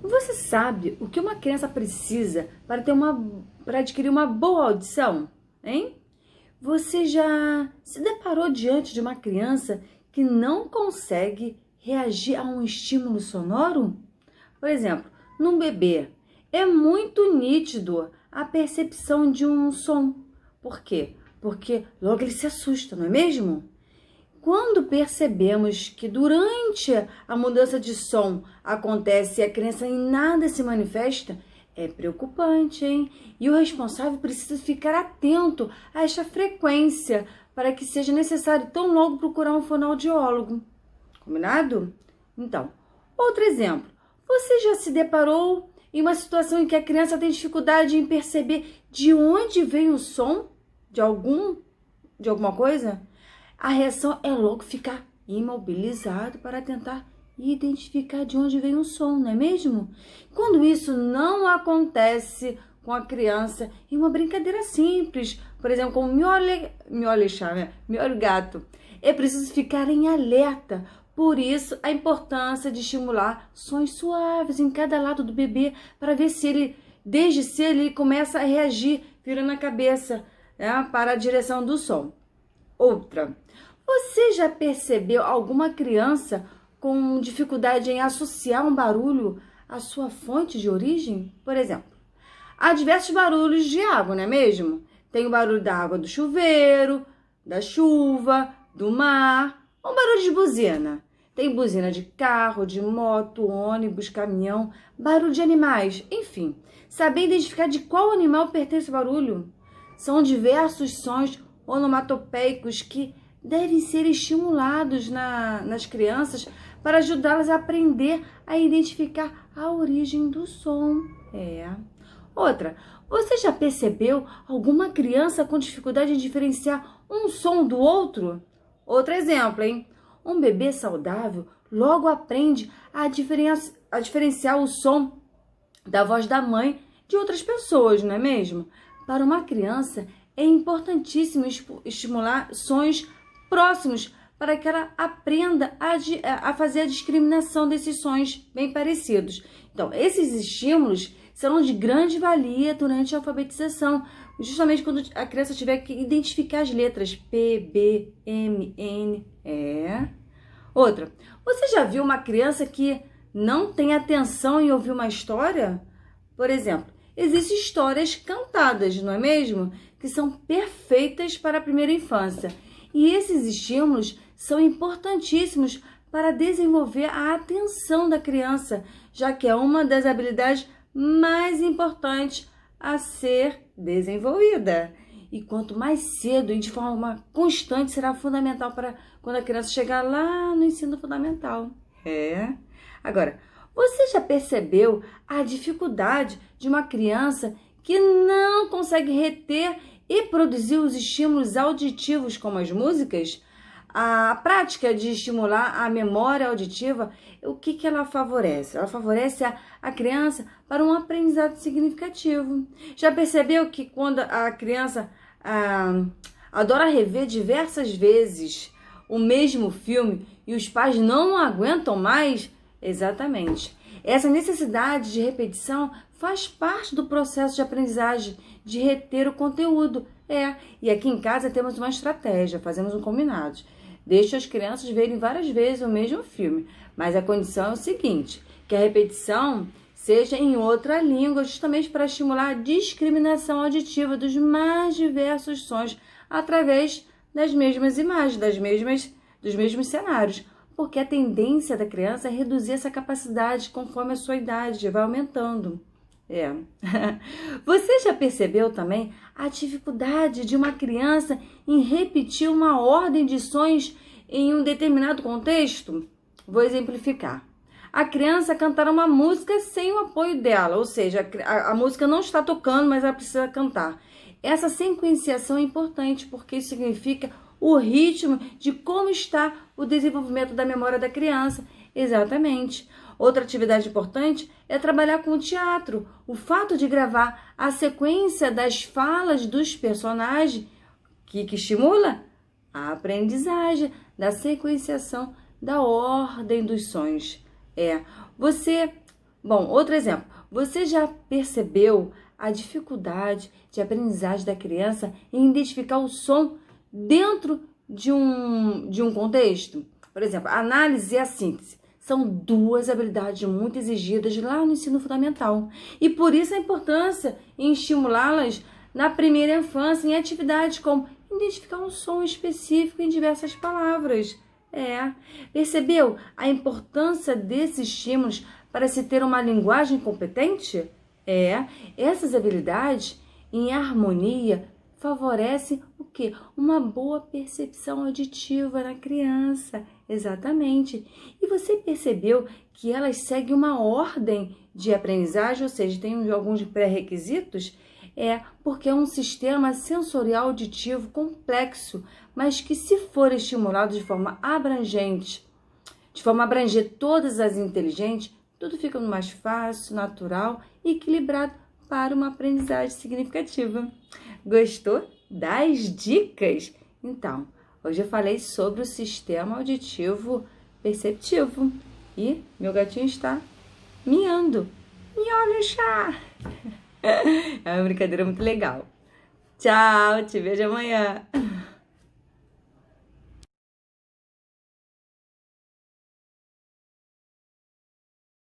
Você sabe o que uma criança precisa para adquirir uma boa audição, hein? Você já se deparou diante de uma criança que não consegue reagir a um estímulo sonoro? Por exemplo, num bebê, é muito nítido a percepção de um som. Por quê? Porque logo ele se assusta, não é mesmo? Quando percebemos que durante a mudança de som acontece e a criança em nada se manifesta, é preocupante, hein? E o responsável precisa ficar atento a esta frequência para que seja necessário tão logo procurar um fonoaudiólogo. Combinado? Então, outro exemplo. Você já se deparou em uma situação em que a criança tem dificuldade em perceber de onde vem o som de alguma coisa? A reação é logo ficar imobilizado para tentar identificar de onde vem o som, não é mesmo? Quando isso não acontece com a criança em uma brincadeira simples, por exemplo, como miole gato, é preciso ficar em alerta. Por isso, a importância de estimular sons suaves em cada lado do bebê para ver se ele, desde cedo, ele começa a reagir, virando a cabeça, né, para a direção do som. Outra, você já percebeu alguma criança com dificuldade em associar um barulho à sua fonte de origem? Por exemplo, há diversos barulhos de água, não é mesmo? Tem o barulho da água do chuveiro, da chuva, do mar, um barulho de buzina. Tem buzina de carro, de moto, ônibus, caminhão, barulho de animais, enfim. Saber identificar de qual animal pertence o barulho? São diversos sons onomatopeicos que devem ser estimulados nas crianças para ajudá-las a aprender a identificar a origem do som. Outra, você já percebeu alguma criança com dificuldade em diferenciar um som do outro? Outro exemplo, hein? Um bebê saudável logo aprende a diferenciar o som da voz da mãe de outras pessoas, não é mesmo? Para uma criança, é importantíssimo estimular sons próximos para que ela aprenda a fazer a discriminação desses sons bem parecidos. Então, esses estímulos serão de grande valia durante a alfabetização, justamente quando a criança tiver que identificar as letras P, B, M, N, E. Outra, você já viu uma criança que não tem atenção em ouvir uma história? Por exemplo, existem histórias cantadas, não é mesmo? Que são perfeitas para a primeira infância. E esses estímulos são importantíssimos para desenvolver a atenção da criança, já que é uma das habilidades mais importantes a ser desenvolvida. E quanto mais cedo e de forma constante será fundamental para quando a criança chegar lá no ensino fundamental. Agora, você já percebeu a dificuldade de uma criança que não consegue reter e produzir os estímulos auditivos como as músicas? A prática de estimular a memória auditiva, o que ela favorece? Ela favorece a criança para um aprendizado significativo. Já percebeu que quando a criança adora rever diversas vezes o mesmo filme e os pais não aguentam mais? Exatamente. Essa necessidade de repetição faz parte do processo de aprendizagem, de reter o conteúdo. E aqui em casa temos uma estratégia, fazemos um combinado. Deixa as crianças verem várias vezes o mesmo filme, mas a condição é o seguinte, que a repetição seja em outra língua, justamente para estimular a discriminação auditiva dos mais diversos sons através das mesmas imagens, dos mesmos cenários, porque a tendência da criança é reduzir essa capacidade conforme a sua idade vai aumentando. Você já percebeu também a dificuldade de uma criança em repetir uma ordem de sons em um determinado contexto? Vou exemplificar. A criança cantará uma música sem o apoio dela, ou seja, a música não está tocando, mas ela precisa cantar. Essa sequenciação é importante porque isso significa o ritmo de como está o desenvolvimento da memória da criança. Exatamente. Outra atividade importante é trabalhar com o teatro. O fato de gravar a sequência das falas dos personagens, que estimula a aprendizagem da sequenciação da ordem dos sons. Você Bom, outro exemplo. Você já percebeu a dificuldade de aprendizagem da criança em identificar o som dentro de um contexto? Por exemplo, a análise e a síntese são duas habilidades muito exigidas lá no ensino fundamental. E por isso a importância em estimulá-las na primeira infância em atividades como identificar um som específico em diversas palavras. Percebeu a importância desses estímulos para se ter uma linguagem competente? Essas habilidades em harmonia favorecem o quê? Uma boa percepção auditiva na criança. Exatamente. E você percebeu que elas seguem uma ordem de aprendizagem, ou seja, tem alguns pré-requisitos? Porque é um sistema sensorial auditivo complexo, mas que, se for estimulado de forma abrangente, de forma a abranger todas as inteligentes, tudo fica mais fácil, natural e equilibrado para uma aprendizagem significativa. Gostou das dicas? Então, hoje eu falei sobre o sistema auditivo perceptivo e meu gatinho está miando. Miau, chá! É uma brincadeira muito legal. Tchau, te vejo amanhã.